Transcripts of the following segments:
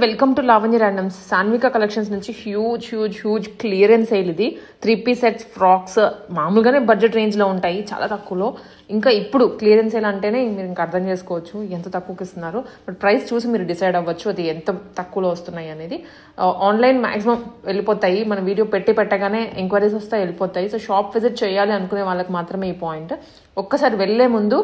Welcome to Lavanya randoms. Sanvika collections నుంచి huge clearance sale ఇది. 3-piece sets, frocks మామూలుగానే budget రేంజ్లో ఉంటాయి, చాలా తక్కువలో. ఇంకా ఇప్పుడు క్లియరెన్స్ సేల్ అంటేనే మీరు ఇంకా అర్థం చేసుకోవచ్చు ఎంత తక్కువకి ఇస్తున్నారు. బట్ ప్రైస్ చూసి మీరు డిసైడ్ అవ్వచ్చు అది ఎంత తక్కువలో వస్తున్నాయి అనేది. ఆన్లైన్ మ్యాక్సిమం వెళ్ళిపోతాయి, మన వీడియో పెట్టగానే ఎంక్వైరీస్ వస్తాయి, వెళ్ళిపోతాయి. సో షాప్ విజిట్ చేయాలి అనుకునే వాళ్ళకి మాత్రమే ఈ పాయింట్. ఒక్కసారి వెళ్ళే ముందు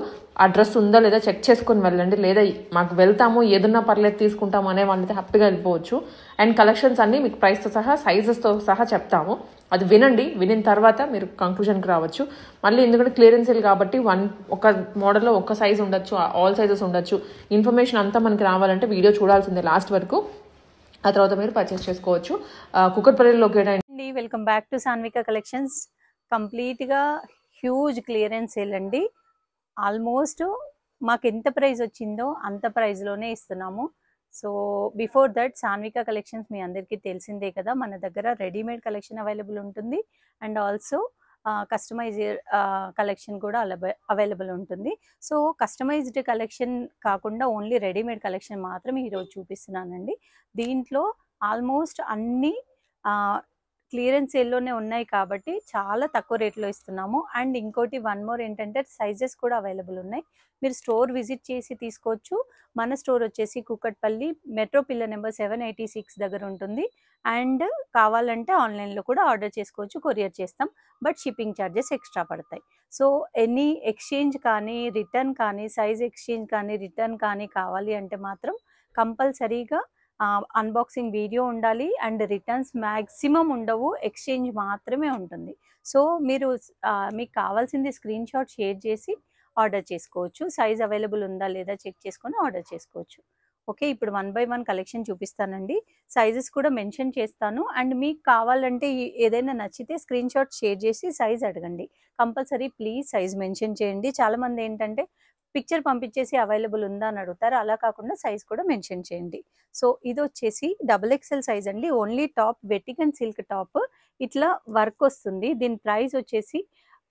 ఆ డ్రెస్ ఉందా లేదా చెక్ చేసుకొని వెళ్ళండి. లేదా మాకు వెళ్తాము ఏదన్నా పర్లేదు తీసుకుంటాము అనే వాళ్ళైతే హ్యాపీగా వెళ్ళిపోవచ్చు. అండ్ కలెక్షన్స్ అన్నీ మీకు ప్రైస్తో సహా సైజెస్తో సహా చెప్తాము, అది వినండి. వినిన తర్వాత మీరు కంక్లూజన్కి రావచ్చు. మళ్ళీ ఎందుకంటే క్లియరెన్స్ సేల్ కాబట్టి ఒక మోడల్లో ఒక సైజ్ ఉండొచ్చు, ఆల్ సైజెస్ ఉండొచ్చు. ఇన్ఫర్మేషన్ అంతా మనకి రావాలంటే వీడియో చూడాల్సిందే లాస్ట్ వరకు. ఆ తర్వాత మీరు పర్చేస్ చేసుకోవచ్చు. కుకట్పల్లి లొకేట్ అండి. Welcome back to Sanvika collections. కంప్లీట్గా హ్యూజ్ క్లియరెన్స్ సేల్ అండి. ఆల్మోస్ట్ మాకు ఎంత ప్రైస్ వచ్చిందో అంత ప్రైస్లోనే ఇస్తున్నాము. So before that Sanvika collections మీ అందరికీ తెలిసిందే కదా, మన దగ్గర రెడీమేడ్ కలెక్షన్ అవైలబుల్ ఉంటుంది అండ్ ఆల్సో కస్టమైజ్ కలెక్షన్ కూడా అవైలబుల్ ఉంటుంది. సో కస్టమైజ్డ్ కలెక్షన్ కాకుండా ఓన్లీ రెడీమేడ్ కలెక్షన్ మాత్రం ఈరోజు చూపిస్తున్నానండి. దీంట్లో ఆల్మోస్ట్ అన్నీ క్లియరెన్స్ సేల్లోనే ఉన్నాయి కాబట్టి చాలా తక్కువ రేట్లో ఇస్తున్నాము. అండ్ ఇంకోటి వన్ మోర్ ఏంటంటే సైజెస్ కూడా అవైలబుల్ ఉన్నాయి. మీరు స్టోర్ విజిట్ చేసి తీసుకోవచ్చు. మన స్టోర్ వచ్చేసి కుకట్పల్లి మెట్రో పిల్లర్ నెంబర్ 786 దగ్గర ఉంటుంది. అండ్ కావాలంటే ఆన్లైన్లో కూడా ఆర్డర్ చేసుకోవచ్చు, కొరియర్ చేస్తాం. బట్ షిప్పింగ్ ఛార్జెస్ ఎక్స్ట్రా పడతాయి. సో ఎనీ ఎక్స్చేంజ్ కానీ రిటర్న్ కానీ, సైజ్ ఎక్స్చేంజ్ కానీ రిటర్న్ కానీ కావాలి అంటే మాత్రం కంపల్సరీగా అన్బాక్సింగ్ వీడియో ఉండాలి. అండ్ రిటర్న్స్ మ్యాక్సిమం ఉండవు, ఎక్స్చేంజ్ మాత్రమే ఉంటుంది. సో మీరు మీకు కావాల్సింది స్క్రీన్ షాట్ షేర్ చేసి ఆర్డర్ చేసుకోవచ్చు. సైజ్ అవైలబుల్ ఉందా లేదా చెక్ చేసుకొని ఆర్డర్ చేసుకోవచ్చు. ఓకే, ఇప్పుడు 1 by 1 కలెక్షన్ చూపిస్తానండి. సైజెస్ కూడా మెన్షన్ చేస్తాను. అండ్ మీకు కావాలంటే ఏదైనా నచ్చితే స్క్రీన్ షాట్ షేర్ చేసి సైజ్ అడగండి. కంపల్సరీ ప్లీజ్ సైజ్ మెన్షన్ చేయండి. చాలామంది ఏంటంటే పిక్చర్ పంపించేసి అవైలబుల్ ఉందా అని అడుగుతారు, అలా కాకుండా సైజ్ కూడా మెన్షన్ చేయండి. సో ఇది వచ్చేసి XXL సైజ్ అండి. Only top Vatican silk top, ఇట్లా వర్క్ వస్తుంది. దీని ప్రైస్ వచ్చేసి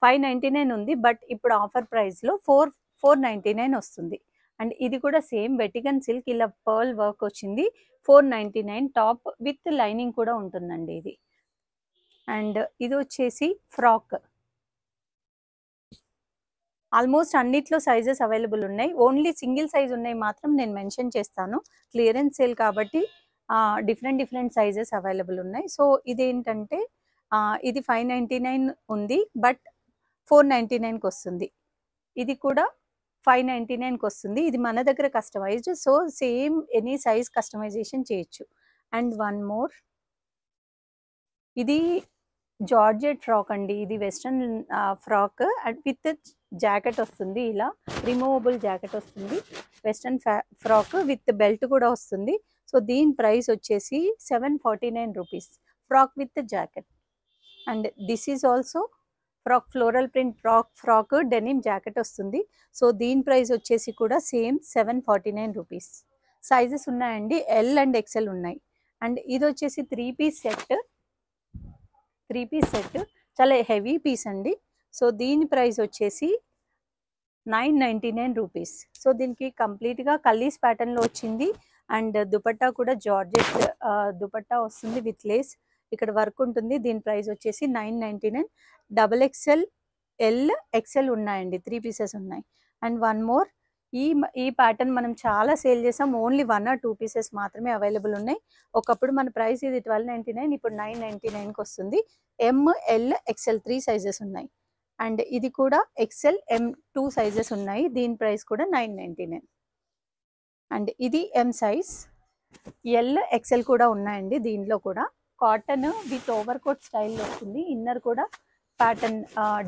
599 ఉంది. బట్ ఇప్పుడు ఆఫర్ ప్రైస్లో 499 వస్తుంది. అండ్ ఇది కూడా సేమ్ వెటికన్ సిల్క్, ఇలా పర్ల్ వర్క్ వచ్చింది. 499 టాప్ విత్ లైనింగ్ కూడా ఉంటుందండి ఇది. అండ్ ఇది వచ్చేసి ఫ్రాక్. ఆల్మోస్ట్ అన్నిట్లో సైజెస్ అవైలబుల్ ఉన్నాయి. ఓన్లీ సింగిల్ సైజ్ ఉన్నాయి మాత్రం నేను మెన్షన్ చేస్తాను. క్లియరెన్స్ సేల్ కాబట్టి డిఫరెంట్ సైజెస్ అవైలబుల్ ఉన్నాయి. సో ఇదేంటంటే ఇది 599 ఉంది, బట్ 499కి వస్తుంది. ఇది కూడా 599కి వస్తుంది. ఇది మన దగ్గర customised, so same any size customisation చేయొచ్చు. అండ్ వన్ మోర్, ఇది జార్జెట్ ఫ్రాక్ అండి. ఇది western frock and with jacket వస్తుంది, ఇలా రిమూవబుల్ జాకెట్ వస్తుంది. వెస్ట్రన్ ఫ్రాక్ విత్ బెల్ట్ కూడా వస్తుంది. సో దీని ప్రైస్ వచ్చేసి 749 rupees, frock with jacket. And this is also frock, floral print frock denim jacket వస్తుంది. సో దీని ప్రైస్ వచ్చేసి కూడా సేమ్ 749 రూపీస్. సైజెస్ ఉన్నాయండి, ఎల్ అండ్ ఎక్సెల్ ఉన్నాయి. అండ్ ఇది వచ్చేసి 3-piece సెట్, చాలా హెవీ పీస్ అండి. సో దీని ప్రైస్ వచ్చేసి 999 రూపీస్. సో దీనికి కంప్లీట్గా కల్లీస్ ప్యాటర్న్లో వచ్చింది. అండ్ దుపట్టా కూడా జార్జెట్ దుపట్టా వస్తుంది విత్ లేస్, ఇక్కడ వర్క్ ఉంటుంది. దీని ప్రైస్ వచ్చేసి 999. XXL, L, XL ఉన్నాయండి, 3 pieces ఉన్నాయి. అండ్ వన్ మోర్, ఈ ప్యాటర్న్ మనం చాలా సేల్ చేసాం. ఓన్లీ 1 or 2 pieces మాత్రమే అవైలబుల్ ఉన్నాయి. ఒకప్పుడు మన ప్రైస్ ఇది 1299, ఇప్పుడు 999కి వస్తుంది. M, L, XL 3 సైజెస్ ఉన్నాయి. అండ్ ఇది కూడా XL, M 2 సైజెస్ ఉన్నాయి. దీని ప్రైస్ కూడా 999. అండ్ ఇది M సైజ్, L, XL కూడా ఉన్నాయండి. దీంట్లో కూడా కాటన్ విత్ ఓవర్ కోట్ స్టైల్లో వస్తుంది. ఇన్నర్ కూడా ప్యాటర్న్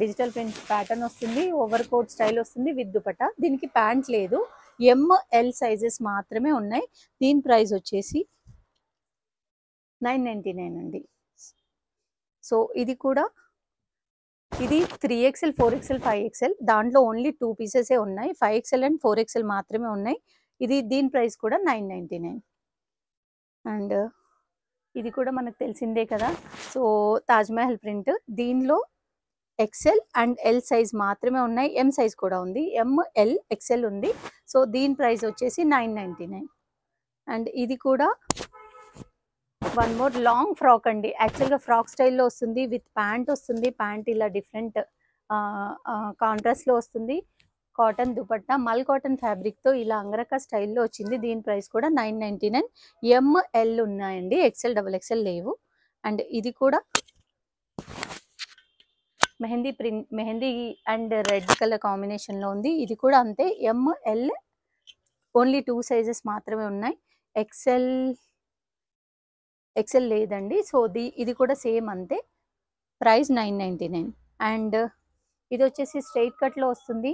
డిజిటల్ ప్రింట్ ప్యాటర్న్ వస్తుంది, ఓవర్ కోట్ స్టైల్ వస్తుంది విత్ దుపట్టా. దీనికి ప్యాంట్ లేదు, M, L సైజెస్ మాత్రమే ఉన్నాయి. దీని ప్రైస్ వచ్చేసి 999 అండి. సో ఇది కూడా, ఇది 3XL, 4XL, 5XL, దాంట్లో ఓన్లీ 2 pieces ఉన్నాయి. 5XL అండ్ 4XL మాత్రమే ఉన్నాయి. దీని ప్రైస్ కూడా 999. అండ్ ఇది కూడా మనకు తెలిసిందే కదా, సో తాజ్మహల్ ప్రింట్. దీనిలో XL అండ్ L సైజ్ మాత్రమే ఉన్నాయి, M సైజ్ కూడా ఉంది, M, L, XL ఉంది. సో దీని ప్రైస్ వచ్చేసి 999. అండ్ ఇది కూడా వన్ మోర్ లాంగ్ ఫ్రాక్ అండి. యాక్చువల్గా ఫ్రాక్ స్టైల్లో వస్తుంది, విత్ ప్యాంట్ వస్తుంది. ప్యాంట్ ఇలా డిఫరెంట్ కాంట్రాస్ట్లో వస్తుంది. కాటన్ దుపట్టా, మల్ కాటన్ ఫ్యాబ్రిక్తో ఇలా అంగరక స్టైల్లో వచ్చింది. దీని ప్రైస్ కూడా 999. ఎంఎల్ ఉన్నాయండి, ఎక్సెల్ డబుల్ ఎక్సెల్ లేవు. అండ్ ఇది కూడా mehndi print, mehndi and red colour కాంబినేషన్లో ఉంది. ఇది కూడా అంతే, ఎంఎల్ ఓన్లీ 2 సైజెస్ మాత్రమే ఉన్నాయి. ఎక్సెల్ లేదండి. సో ఇది కూడా సేమ్ అంతే, ప్రైస్ 999. అండ్ ఇది వచ్చేసి స్ట్రైట్ కట్లో వస్తుంది.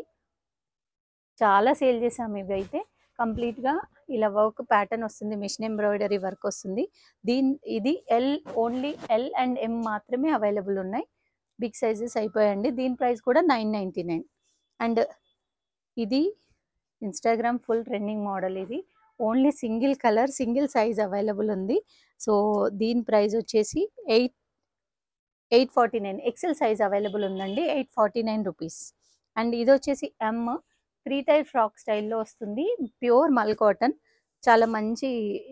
చాలా సేల్ చేసాము ఇవి అయితే. కంప్లీట్గా ఇలా వర్క్ ప్యాటర్న్ వస్తుంది, మిషన్ ఎంబ్రాయిడరీ వర్క్ వస్తుంది. ఇది ఓన్లీ ఎల్ అండ్ ఎం మాత్రమే అవైలబుల్ ఉన్నాయి. బిగ్ సైజెస్ అయిపోయాయండి. దీని ప్రైస్ కూడా 999. అండ్ ఇది ఇన్స్టాగ్రామ్ ఫుల్ ట్రెండింగ్ మోడల్. ఇది only single colour single size available ఉంది. సో దీని ప్రైస్ వచ్చేసి 849. ఎక్సెల్ సైజ్ అవైలబుల్ ఉందండి, 849 రూపీస్. అండ్ ఇది వచ్చేసి ఎమ్ 3 టైర్ ఫ్రాక్ స్టైల్లో వస్తుంది. ప్యూర్ మల్ కాటన్, చాలా మంచి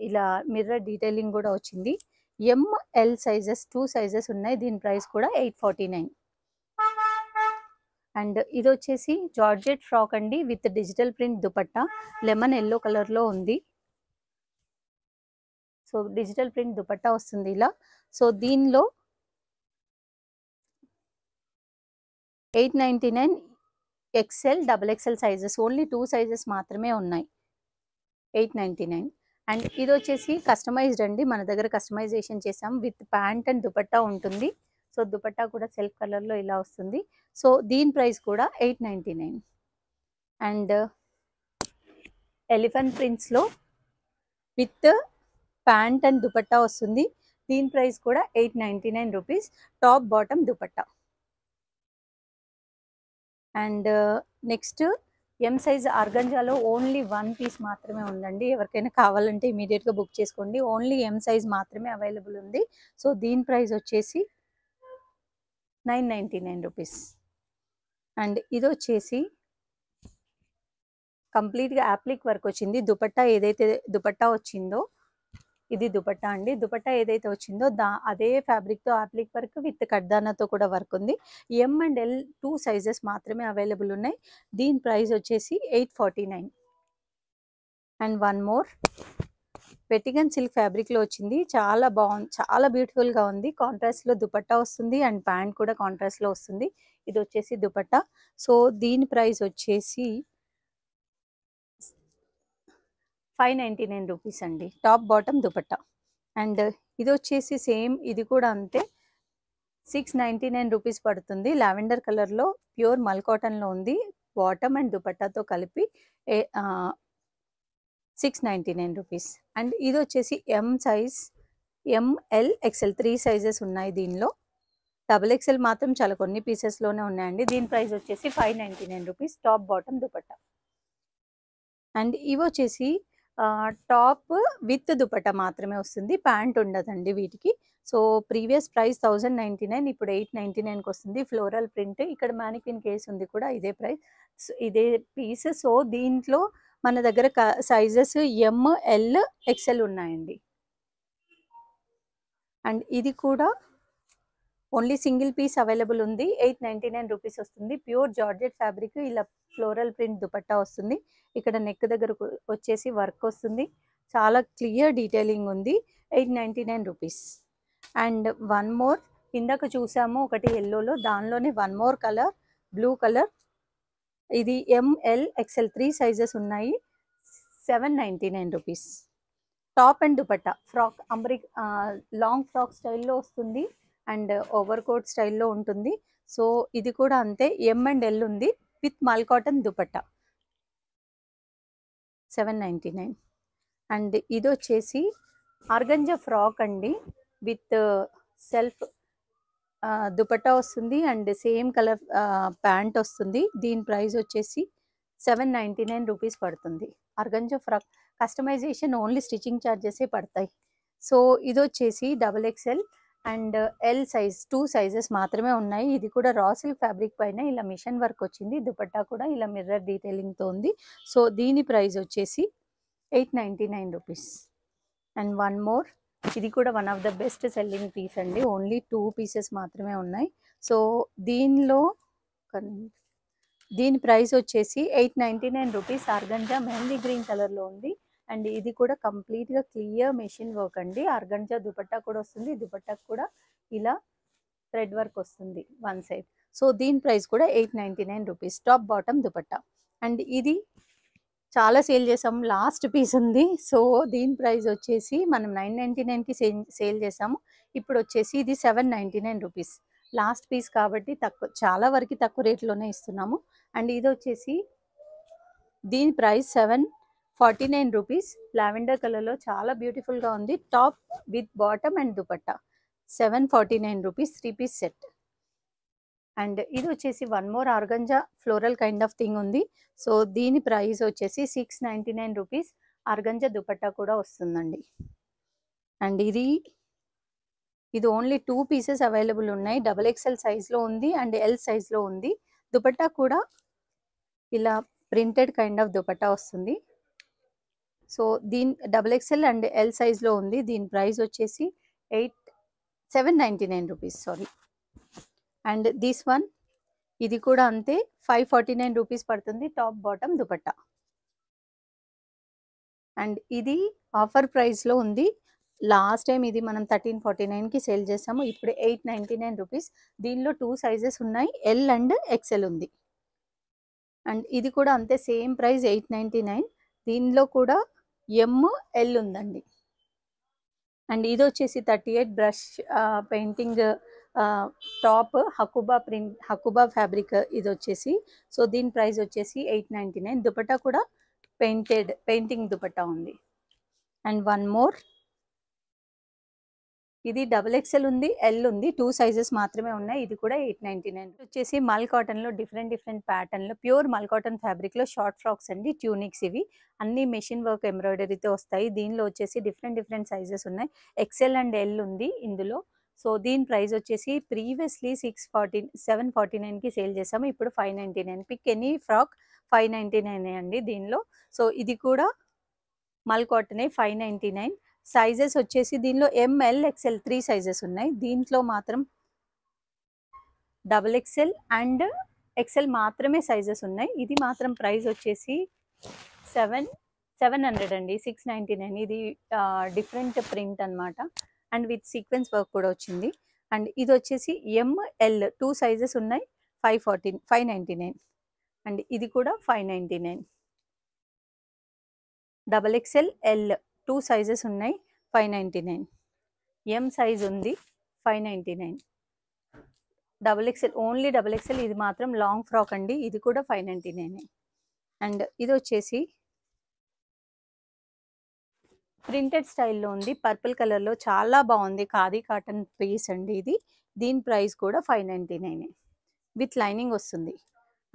ఇలా మిర్రర్ డీటెయిలింగ్ కూడా వచ్చింది. ఎంఎల్ సైజెస్ 2 సైజెస్ ఉన్నాయి. దీని ప్రైస్ కూడా 849. అండ్ ఇది వచ్చేసి జార్జెట్ ఫ్రాక్ అండి, with digital print dupatta. Lemon yellow కలర్లో ఉంది. సో డిజిటల్ ప్రింట్ దుపట్టా వస్తుంది ఇలా. సో దీనిలో 899. XL double XL sizes only 2 sizes మాత్రమే ఉన్నాయి, 899. అండ్ ఇది వచ్చేసి కస్టమైజ్డ్ అండి, మన దగ్గర కస్టమైజేషన్ చేసాం. విత్ ప్యాంట్ అండ్ దుపట్టా ఉంటుంది. సో దుపట్టా కూడా సెల్ఫ్ కలర్లో ఇలా వస్తుంది. సో దీని ప్రైస్ కూడా 899. అండ్ ఎలిఫెంట్ ప్రింట్స్లో విత్ ప్యాంట్ అండ్ దుపట్టా వస్తుంది. దీని ప్రైస్ కూడా 899 rupees. Top bottom dupatta. And next M size ఆర్గంజాలో ఓన్లీ 1 పీస్ మాత్రమే ఉందండి. ఎవరికైనా కావాలంటే ఇమీడియట్గా బుక్ చేసుకోండి. ఓన్లీ ఎం సైజ్ మాత్రమే అవైలబుల్ ఉంది. సో దీని ప్రైస్ వచ్చేసి 999 రూపీస్. అండ్ ఇది వచ్చేసి కంప్లీట్గా యాప్లిక్ వర్క్ వచ్చింది. దుపట్టా ఏదైతే దుపట్టా వచ్చిందో ఇది దుపట్టా అండి. దుపట్టా ఏదైతే వచ్చిందో అదే ఫ్యాబ్రిక్తో యాప్లిక్ వర్క్ విత్ కడ్దానాతో కూడా వర్క్ ఉంది. ఎం అండ్ ఎల్ 2 సైజెస్ మాత్రమే అవైలబుల్ ఉన్నాయి. దీని ప్రైస్ వచ్చేసి 849. అండ్ వన్ మోర్ వెటిగన్ సిల్క్ ఫ్యాబ్రిక్లో వచ్చింది. చాలా బాగుంది, చాలా బ్యూటిఫుల్గా ఉంది. కాంట్రాస్ట్లో దుపట్టా వస్తుంది అండ్ ప్యాంట్ కూడా కాంట్రాస్ట్లో వస్తుంది. ఇది వచ్చేసి దుపట్టా. సో దీని ప్రైస్ వచ్చేసి 599 రూపీస్ అండి, టాప్ బాటమ్ దుపట్టా. అండ్ ఇది వచ్చేసి సేమ్, ఇది కూడా అంతే, 699 రూపీస్ పడుతుంది. లావెండర్ కలర్లో ప్యూర్ మల్ కాటన్లో ఉంది. బాటమ్ అండ్ దుపట్టాతో కలిపి 699 రూపీస్. అండ్ ఇది వచ్చేసి M size, M L XL 3 sizes ఉన్నాయి దీనిలో. డబుల్ ఎక్సెల్ మాత్రం చాలా కొన్ని పీసెస్లోనే ఉన్నాయండి. దీని ప్రైస్ వచ్చేసి 599 rupees, top bottom dupatta. And ఇవి వచ్చేసి టాప్ విత్ దుపట్టా మాత్రమే వస్తుంది, ప్యాంట్ ఉండదండి వీటికి. సో ప్రీవియస్ ప్రైస్ 1099, ఇప్పుడు 899కి వస్తుంది. ఫ్లోరల్ ప్రింట్, ఇక్కడ మ్యానిక్విన్ కేస్ ఉంది కూడా, ఇదే ప్రైస్, ఇదే పీస్. సో దీంట్లో మన దగ్గర సైజెస్ ఎంఎల్ ఎక్సెల్ ఉన్నాయండి. అండ్ ఇది కూడా ఓన్లీ సింగిల్ పీస్ అవైలబుల్ ఉంది, 899 రూపీస్ వస్తుంది. ప్యూర్ జార్జెట్ ఫ్యాబ్రిక్, ఇలా ఫ్లోరల్ ప్రింట్ దుపట్టా వస్తుంది. ఇక్కడ నెక్ దగ్గర వచ్చేసి వర్క్ వస్తుంది. చాలా క్లియర్ డీటెయిలింగ్ ఉంది, 899 రూపీస్. అండ్ వన్ మోర్, ఇందాక చూసాము ఒకటి ఎల్లోలో, దానిలోనే one more colour, blue colour. ఇది ఎంఎల్ ఎక్సెల్ 3 సైజెస్ ఉన్నాయి, 799 rupees. Top and dupatta frock, long frock స్టైల్లో వస్తుంది అండ్ ఓవర్ కోట్ స్టైల్లో ఉంటుంది. సో ఇది కూడా అంతే, ఎం అండ్ ఎల్ ఉంది, విత్ మల్ కాటన్ దుపట్టా, 799. అండ్ ఇది వచ్చేసి ఆర్గంజా ఫ్రాక్ అండి, విత్ సెల్ఫ్ దుపట్టా వస్తుంది అండ్ సేమ్ కలర్ ప్యాంట్ వస్తుంది. దీని ప్రైస్ వచ్చేసి 799 రూపీస్ పడుతుంది. Organza frock customisation only stitching ఛార్జెసే పడతాయి. సో ఇది వచ్చేసి double XL and L size, 2 sizes మాత్రమే ఉన్నాయి. ఇది కూడా రా సిల్క్ ఫ్యాబ్రిక్ పైన ఇలా మిషన్ వర్క్ వచ్చింది. దుపట్టా కూడా ఇలా మిర్రర్ డీటెయిలింగ్తో ఉంది. సో దీని ప్రైస్ వచ్చేసి 899 రూపీస్. అండ్ వన్ మోర్, ఇది కూడా one of the best selling piece అండి. ఓన్లీ 2 పీసెస్ మాత్రమే ఉన్నాయి. సో దీనిలో దీని ప్రైస్ వచ్చేసి 899 రూపీస్. ఆర్గంజా మెహందీ గ్రీన్ కలర్లో ఉంది. అండ్ ఇది కూడా కంప్లీట్గా క్లియర్ మెషిన్ వర్క్ అండి. ఆర్గంజా దుపట్టా కూడా వస్తుంది. దుపట్టాకు కూడా ఇలా థ్రెడ్ వర్క్ వస్తుంది వన్ సైడ్. సో దీని ప్రైస్ కూడా 899 rupees. Top bottom dupatta. And ఇది చాలా సేల్ చేసాం, లాస్ట్ పీస్ ఉంది. సో దీని ప్రైస్ వచ్చేసి మనం 999కి సేల్ చేసాము. ఇప్పుడు వచ్చేసి ఇది 799 రూపీస్. లాస్ట్ పీస్ కాబట్టి తక్కువ, చాలా వరకు తక్కువ రేట్లోనే ఇస్తున్నాము. అండ్ ఇది వచ్చేసి దీని ప్రైస్ 749 రూపీస్. లావెండర్ కలర్లో చాలా బ్యూటిఫుల్గా ఉంది. Top with bottom and dupatta 749 rupees 3 piece set. And ఇది వచ్చేసి one more organza floral kind of thing ఉంది. సో దీని ప్రైస్ వచ్చేసి 699 రూపీస్. ఆర్గంజా దుపట్టా కూడా వస్తుందండి. అండ్ ఇది ఓన్లీ 2 పీసెస్ అవైలబుల్ ఉన్నాయి. XXL సైజ్లో ఉంది అండ్ L సైజ్లో ఉంది. దుపట్టా కూడా ఇలా ప్రింటెడ్ కైండ్ ఆఫ్ దుపట్టా వస్తుంది. సో దీని XXL అండ్ L సైజ్లో ఉంది. దీని ప్రైస్ వచ్చేసి 799 rupees. Sorry. And this one, ఇది కూడా అంతే 549 రూపీస్ పడుతుంది. Top bottom dupatta. అండ్ ఇది ఆఫర్ ప్రైస్లో ఉంది. లాస్ట్ టైం ఇది మనం 1349కి సేల్ చేసాము. ఇప్పుడు 899 రూపీస్. దీనిలో 2 సైజెస్ ఉన్నాయి, L అండ్ XL ఉంది. అండ్ ఇది కూడా అంతే సేమ్ ప్రైస్ 899. దీనిలో కూడా ML ఉందండి. అండ్ ఇది వచ్చేసి 38 బ్రష్ పెయింటింగ్ టాప్ హకుబా ఫ్యాబ్రిక్ ఇది వచ్చేసి. సో దీని ప్రైస్ వచ్చేసి 899. దుపట్టా కూడా పెయింటింగ్ దుపట్టా ఉంది. అండ్ వన్ మోర్, ఇది XXL ఉంది, L ఉంది. 2 సైజెస్ మాత్రమే ఉన్నాయి. ఇది కూడా 899. వచ్చేసి మల్ కాటన్లో డిఫరెంట్ ప్యాటర్న్లో ప్యూర్ మల్ కాటన్ ఫ్యాబ్రిక్లో షార్ట్ ఫ్రాక్స్ అండి, ట్యూనిక్స్. ఇవి అన్ని మెషిన్ వర్క్ ఎంబ్రాయిడరీతో వస్తాయి. దీనిలో వచ్చేసి డిఫరెంట్ సైజెస్ ఉన్నాయి. XL అండ్ L ఉంది ఇందులో. సో దీని ప్రైస్ వచ్చేసి ప్రీవియస్లీ 749కి సేల్ చేసాము. ఇప్పుడు 599. పిక్ ఎనీ ఫ్రాక్ 599 అండి దీనిలో. సో ఇది కూడా మల్ కాటనే 599. సైజెస్ వచ్చేసి దీనిలో ML XL 3 సైజెస్ ఉన్నాయి. దీంట్లో మాత్రం XXL అండ్ XL మాత్రమే సైజెస్ ఉన్నాయి. ఇది మాత్రం ప్రైస్ వచ్చేసి 700 అండి, 699. ఇది డిఫరెంట్ ప్రింట్ అనమాట. అండ్ విత్ సీక్వెన్స్ వర్క్ కూడా వచ్చింది. అండ్ ఇది వచ్చేసి ML 2 సైజెస్ ఉన్నాయి, 599. అండ్ ఇది కూడా 599. XXL L 2 సైజెస్ ఉన్నాయి, 599. M సైజ్ ఉంది, 599. XXL only XXL. ఇది మాత్రం లాంగ్ ఫ్రాక్ అండి, ఇది కూడా 599. అండ్ ఇది వచ్చేసి ప్రింటెడ్ స్టైల్లో ఉంది, పర్పుల్ కలర్లో చాలా బాగుంది. ఖాదీ కాటన్ పీస్ అండి ఇది. దీని ప్రైస్ కూడా 599 విత్ లైనింగ్ వస్తుంది.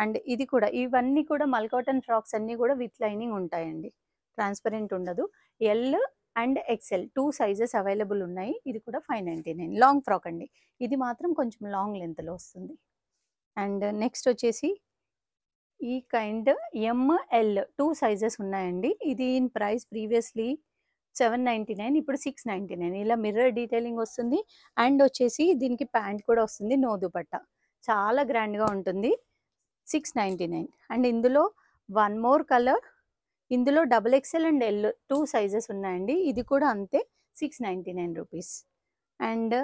అండ్ ఇది కూడా, ఇవన్నీ కూడా మల్ కాటన్ ఫ్రాక్స్ అన్నీ కూడా విత్ లైనింగ్ ఉంటాయండి, ట్రాన్స్పరెంట్ ఉండదు. L and XL 2 sizes available ఉన్నాయి. ఇది కూడా 599. లాంగ్ ఫ్రాక్ అండి, ఇది మాత్రం కొంచెం లాంగ్ లెంత్లో వస్తుంది. అండ్ నెక్స్ట్ వచ్చేసి ఈ కైండ్ ML 2 సైజెస్ ఉన్నాయండి. ఇది ప్రైస్ ప్రీవియస్లీ 799, ఇప్పుడు 699. ఇలా మిర్రర్ డీటెయిలింగ్ వస్తుంది. అండ్ వచ్చేసి దీనికి ప్యాంట్ కూడా వస్తుంది, నో దుపట్టా. చాలా గ్రాండ్గా ఉంటుంది, 699. అండ్ ఇందులో వన్ మోర్ కలర్, ఇందులో XXL అండ్ L 2 సైజెస్ ఉన్నాయండి. ఇది కూడా అంతే 699 రూపీస్. అండ్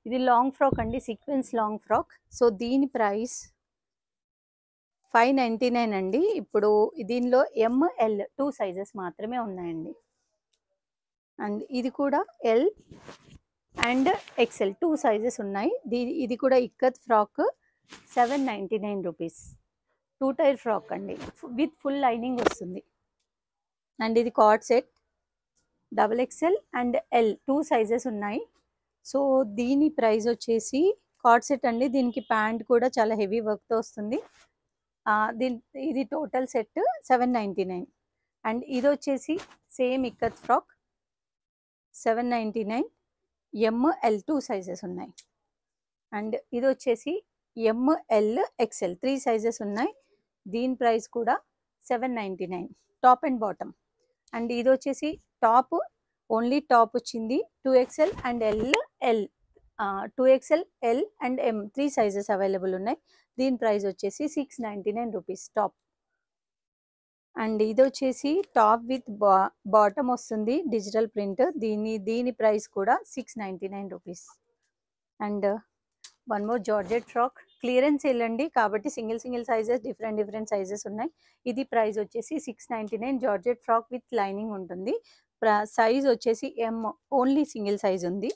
ఇది లాంగ్ ఫ్రాక్ అండి, సీక్వెన్స్ లాంగ్ ఫ్రాక్. సో దీని ప్రైస్ 599 అండి. ఇప్పుడు దీనిలో ML 2 సైజెస్ మాత్రమే ఉన్నాయండి. అండ్ ఇది కూడా L అండ్ XL 2 సైజెస్ ఉన్నాయి. ఇది కూడా ikat frock, 799 rupees. 2 tier frock అండి, విత్ ఫుల్ లైనింగ్ వస్తుంది. అండ్ ఇది co-ord set, XXL and L 2 sizes ఉన్నాయి. సో దీని ప్రైస్ వచ్చేసి కార్డ్ సెట్ అండి. దీనికి ప్యాంట్ కూడా చాలా హెవీ వర్క్తో వస్తుంది. ఇది టోటల్ సెట్ 799. అండ్ ఇది వచ్చేసి same ikat frock, 799. ML 2 sizes ఉన్నాయి. అండ్ ఇది వచ్చేసి ML XL 3 సైజెస్ ఉన్నాయి. దీని ప్రైస్ కూడా 799, టాప్ అండ్ బాటమ్. అండ్ ఇది వచ్చేసి టాప్ ఓన్లీ టాప్ వచ్చింది 2XL and L 2XL L and M 3 sizes available ఉన్నాయి. దీని ప్రైస్ వచ్చేసి 699 రూపీస్ టాప్. అండ్ ఇది వచ్చేసి టాప్ విత్ బాటమ్ వస్తుంది డిజిటల్ ప్రింట్. దీని ప్రైస్ కూడా 699 rupees. And one more georgette frock, clearance వెళ్ళండి కాబట్టి సింగిల్ సైజెస్ డిఫరెంట్ సైజెస్ ఉన్నాయి. ఇది ప్రైస్ వచ్చేసి 699. జార్జెట్ ఫ్రాక్ విత్ లైనింగ్ ఉంటుంది. సైజ్ వచ్చేసి ఎం, ఓన్లీ సింగిల్ సైజ్ ఉంది.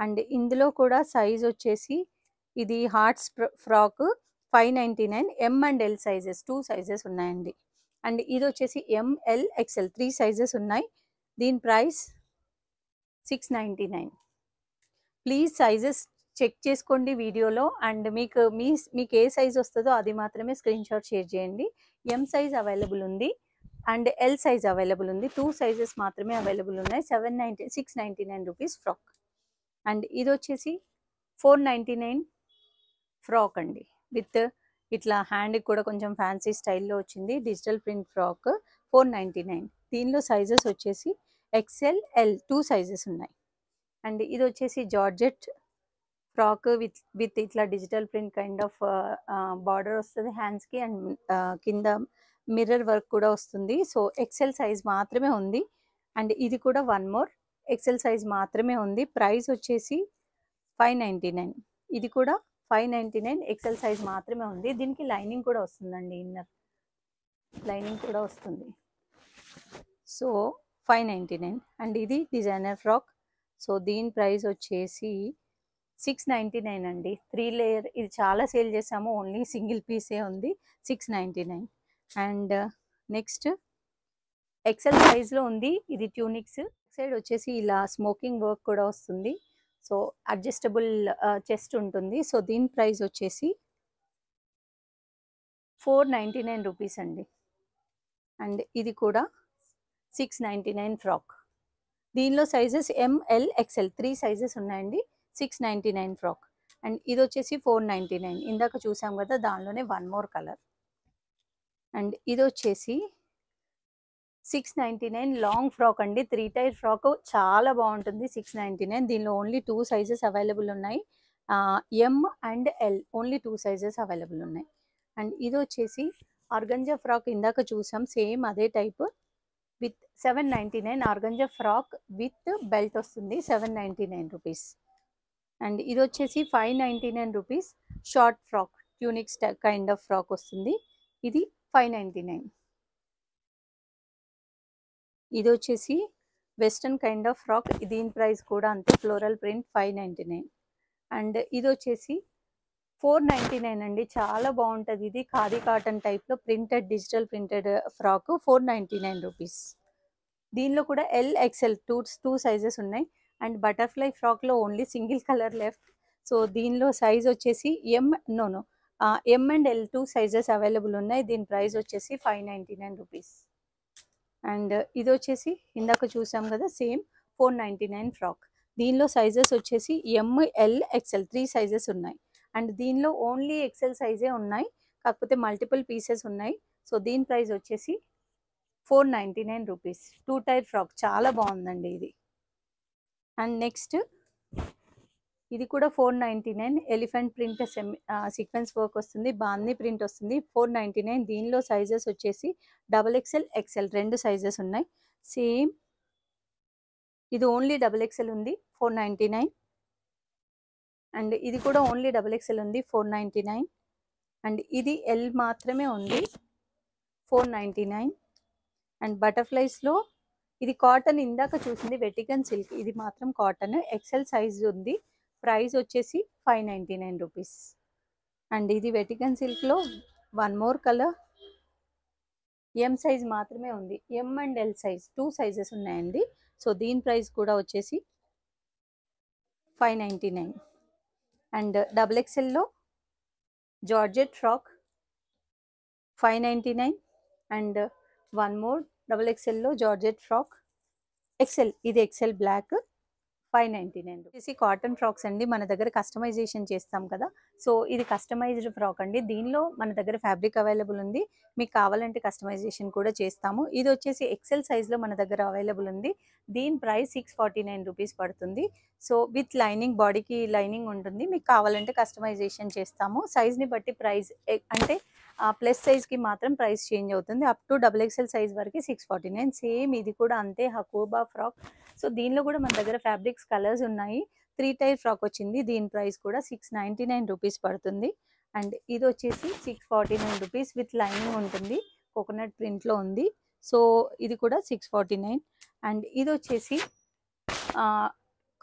అండ్ ఇందులో కూడా సైజ్ వచ్చేసి ఇది hearts frock 599. M and L sizes 2 sizes ఉన్నాయండి. అండ్ ఇది వచ్చేసి ఎంఎల్ ఎక్స్ఎల్ 3 సైజెస్ ఉన్నాయి. దీని ప్రైస్ 699. ప్లీజ్ సైజెస్ చెక్ చేసుకోండి వీడియోలో. అండ్ మీకు ఏ సైజ్ వస్తుందో అది మాత్రమే స్క్రీన్ షాట్ షేర్ చేయండి. ఎం సైజ్ అవైలబుల్ ఉంది అండ్ ఎల్ సైజ్ అవైలబుల్ ఉంది. 2 సైజెస్ మాత్రమే అవైలబుల్ ఉన్నాయి. 699 రూపీస్ ఫ్రాక్. అండ్ ఇది వచ్చేసి 499 ఫ్రాక్ అండి. విత్ ఇట్లా హ్యాండ్కి కూడా కొంచెం ఫ్యాన్సీ స్టైల్లో వచ్చింది. Digital print frock 499. దీనిలో సైజెస్ వచ్చేసి ఎక్స్ఎల్ ఎల్ 2 సైజెస్ ఉన్నాయి. అండ్ ఇది వచ్చేసి జార్జెట్ ఫ్రాక్ విత్ ఇట్లా digital print kind of border వస్తుంది హ్యాండ్స్కి. అండ్ కింద మిర్రర్ వర్క్ కూడా వస్తుంది. సో ఎక్స్ఎల్ సైజ్ మాత్రమే ఉంది. అండ్ ఇది కూడా వన్ మోర్ ఎక్స్ఎల్ సైజ్ మాత్రమే ఉంది. ప్రైస్ వచ్చేసి 599. ఇది కూడా 599. ఎక్స్ఎల్ సైజ్ మాత్రమే ఉంది. దీనికి లైనింగ్ కూడా వస్తుందండి, ఇన్నర్ లైనింగ్ కూడా వస్తుంది. సో 599. అండ్ ఇది డిజైనర్ ఫ్రాక్. సో దీని ప్రైస్ వచ్చేసి 699 అండి. 3 లేయర్, ఇది చాలా సేల్ చేసాము, ఓన్లీ సింగిల్ పీసే ఉంది. 699. అండ్ నెక్స్ట్ ఎక్సెల్ సైజ్లో ఉంది. ఇది ట్యూనిక్స్. సైడ్ వచ్చేసి ఇలా స్మోకింగ్ వర్క్ కూడా వస్తుంది. సో అడ్జస్టబుల్ చెస్ట్ ఉంటుంది. సో దీని ప్రైస్ వచ్చేసి 499 రూపీస్ అండి. అండ్ ఇది కూడా 699 ఫ్రాక్. దీనిలో సైజెస్ ఎంఎల్ ఎక్స్ఎల్ 3 సైజెస్ ఉన్నాయండి. 699 ఫ్రాక్. అండ్ ఇది వచ్చేసి 499. ఇందాక చూసాం కదా, దానిలోనే వన్ మోర్ కలర్. అండ్ ఇది వచ్చేసి 699 లాంగ్ ఫ్రాక్ అండి. 3 టైర్ ఫ్రాక్ చాలా బాగుంటుంది. 699. దీనిలో ఓన్లీ 2 సైజెస్ అవైలబుల్ ఉన్నాయి. ఎం and L only 2 sizes available ఉన్నాయి. అండ్ ఇది వచ్చేసి ఆర్గంజా ఫ్రాక్, ఇందాక చూసాం సేమ్ అదే type with 799. Organza frock with belt వస్తుంది 799 రూపీస్. అండ్ ఇది వచ్చేసి 599 rupees. Short frock tunics kind of frock వస్తుంది. ఇది 599. ఇది వచ్చేసి వెస్టర్న్ కైండ్ ఆఫ్ ఫ్రాక్. దీని ప్రైస్ కూడా అంతే, ఫ్లోరల్ ప్రింట్ 599. అండ్ ఇది వచ్చేసి 499 అండి. చాలా బాగుంటుంది. ఇది ఖాదీ కాటన్ టైప్లో printed digital printed frock 499 rupees. దీనిలో కూడా ఎల్ ఎక్స్ఎల్ 2 సైజెస్ ఉన్నాయి. అండ్ బటర్ఫ్లై ఫ్రాక్లో only single colour left. So దీనిలో సైజ్ వచ్చేసి M and L 2 sizes available ఉన్నాయి. దీని ప్రైస్ వచ్చేసి 599 రూపీస్. అండ్ ఇది వచ్చేసి ఇందాక చూసాం కదా సేమ్ 499 ఫ్రాక్. దీనిలో సైజెస్ వచ్చేసి ఎంఎల్ ఎక్స్ఎల్ 3 సైజెస్ ఉన్నాయి. అండ్ దీనిలో ఓన్లీ ఎక్స్ఎల్ సైజే ఉన్నాయి, కాకపోతే మల్టిపుల్ పీసెస్ ఉన్నాయి. సో దీని ప్రైస్ వచ్చేసి 499 రూపీస్. 2 టైర్ ఫ్రాక్ చాలా బాగుందండి ఇది. అండ్ నెక్స్ట్ ఇది కూడా 499. ఎలిఫెంట్ ప్రింట్ సీక్వెన్స్ వర్క్ వస్తుంది, బాందీ ప్రింట్ వస్తుంది 499. దీనిలో సైజెస్ వచ్చేసి XXL ఎక్స్ఎల్ 2 సైజెస్ ఉన్నాయి. సేమ్ ఇది ఓన్లీ XXL ఉంది 499. అండ్ ఇది కూడా ఓన్లీ XXL ఉంది 499. అండ్ ఇది ఎల్ మాత్రమే ఉంది 499. అండ్ బటర్ఫ్లైస్లో ఇది కాటన్, ఇందాక చూసింది వెటికన్ సిల్క్, ఇది మాత్రం కాటన్. ఎక్సెల్ సైజ్ ఉంది. ప్రైస్ వచ్చేసి 599 రూపీస్. అండ్ ఇది వెటికన్ సిల్క్లో one more colour. M size మాత్రమే ఉంది. M and L size 2 sizes ఉన్నాయండి. సో దీని ప్రైస్ కూడా వచ్చేసి 599. అండ్ XXLలో georgette frock 599. And one more XXLలో జార్జెట్ ఫ్రాక్ ఎక్సెల్, ఇది XL black 599 rupees. Cotton frocks అండి, మన దగ్గర కస్టమైజేషన్ చేస్తాం కదా. సో ఇది కస్టమైజ్డ్ ఫ్రాక్ అండి. దీనిలో మన దగ్గర ఫ్యాబ్రిక్ అవైలబుల్ ఉంది. మీకు కావాలంటే కస్టమైజేషన్ కూడా చేస్తాము. ఇది వచ్చేసి ఎక్సెల్ సైజ్లో మన దగ్గర అవైలబుల్ ఉంది. దీని ప్రైస్ 649 రూపీస్ పడుతుంది. సో విత్ లైనింగ్, బాడీకి లైనింగ్ ఉంటుంది. మీకు కావాలంటే కస్టమైజేషన్ చేస్తాము. సైజ్ని బట్టి ప్రైస్ అంటే ప్లస్ సైజ్కి మాత్రం ప్రైస్ చేంజ్ అవుతుంది. అప్ టు XXL సైజ్ వరకు 649. సేమ్ ఇది కూడా అంతే, హకోబా ఫ్రాక్. సో దీనిలో కూడా మన దగ్గర ఫ్యాబ్రిక్స్ కలర్స్ ఉన్నాయి. 3 టైర్ ఫ్రాక్ వచ్చింది. దీని ప్రైస్ కూడా 699 రూపీస్ పడుతుంది. అండ్ ఇది వచ్చేసి 649 రూపీస్ విత్ లైనింగ్ ఉంటుంది. కోకోనట్ ప్రింట్లో ఉంది. సో ఇది కూడా 649. అండ్ ఇది వచ్చేసి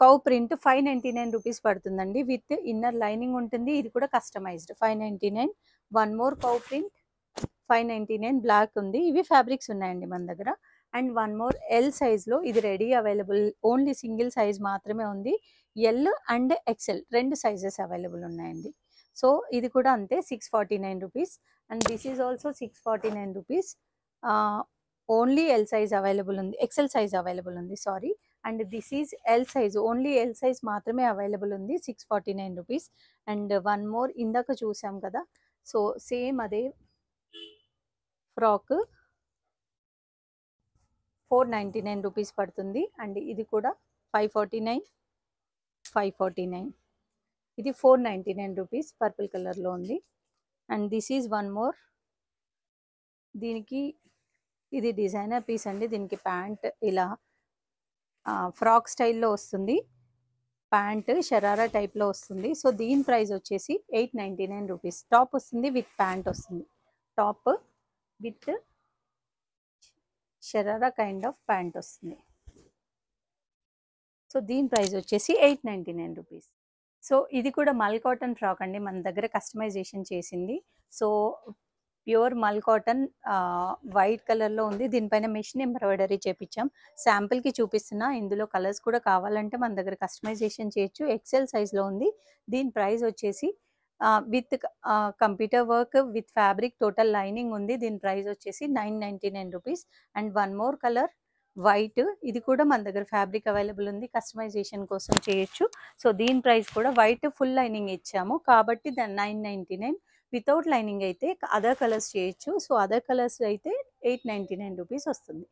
కౌ ప్రింట్ 599 రూపీస్ పడుతుందండి. విత్ ఇన్నర్ లైనింగ్ ఉంటుంది. ఇది కూడా customised 599. One more cow print 599 black ఉంది. ఇవి ఫ్యాబ్రిక్స్ ఉన్నాయండి మన దగ్గర. అండ్ వన్ మోర్ ఎల్ సైజ్లో ఇది ready available, only single size మాత్రమే ఉంది. L and XL 2 sizes available ఉన్నాయండి. సో ఇది కూడా అంతే 649 rupees. And this is also 649 rupees. Only L size available ఉంది, ఎక్సెల్ సైజ్ అవైలబుల్ ఉంది, sorry. And this is L size, only L size మాత్రమే available ఉంది, 649 రూపీస్. అండ్ వన్ మోర్ ఇందాక చూసాం కదా, సో సేమ్ అదే ఫ్రాక్ 499 రూపీస్ పడుతుంది. And ఇది కూడా 549. ఇది 499 రూపీస్, పర్పుల్ కలర్లో ఉంది. And this is one more. దీనికి ఇది డిజైనర్ పీస్ అండి. దీనికి ప్యాంట్ ఇలా ఫ్రాక్ స్టైల్లో వస్తుంది. ప్యాంట్ షరారా టైప్లో వస్తుంది. సో దీని ప్రైస్ వచ్చేసి 899 రూపీస్. టాప్ వస్తుంది విత్ ప్యాంట్ వస్తుంది. Top with sharara kind of pant వస్తుంది. సో దీని ప్రైస్ వచ్చేసి 899 రూపీస్. సో ఇది కూడా మల్ కాటన్ ఫ్రాక్ అండి, మన దగ్గర కస్టమైజేషన్ చేసింది. సో ప్యూర్ మల్ కాటన్ వైట్ కలర్లో ఉంది. దీనిపైన మిషన్ ఎంబ్రాయిడరీ చేపించాం. శాంపిల్కి చూపిస్తున్నా. ఇందులో కలర్స్ కూడా కావాలంటే మన దగ్గర కస్టమైజేషన్ చేయొచ్చు. ఎక్సెల్ సైజ్లో ఉంది. దీని ప్రైస్ వచ్చేసి with computer work with fabric total lining ఉంది. దీని ప్రైస్ వచ్చేసి 999 rupees. And one more colour white, ఇది కూడా మన దగ్గర ఫ్యాబ్రిక్ అవైలబుల్ ఉంది, కస్టమైజేషన్ కోసం చేయొచ్చు. సో దీని ప్రైస్ కూడా వైట్ ఫుల్ లైనింగ్ ఇచ్చాము కాబట్టి దాని 999. వితౌట్ లైనింగ్ అయితే అదర్ కలర్స్ చేయొచ్చు. సో అదర్ కలర్స్ అయితే 899 రూపీస్ వస్తుంది.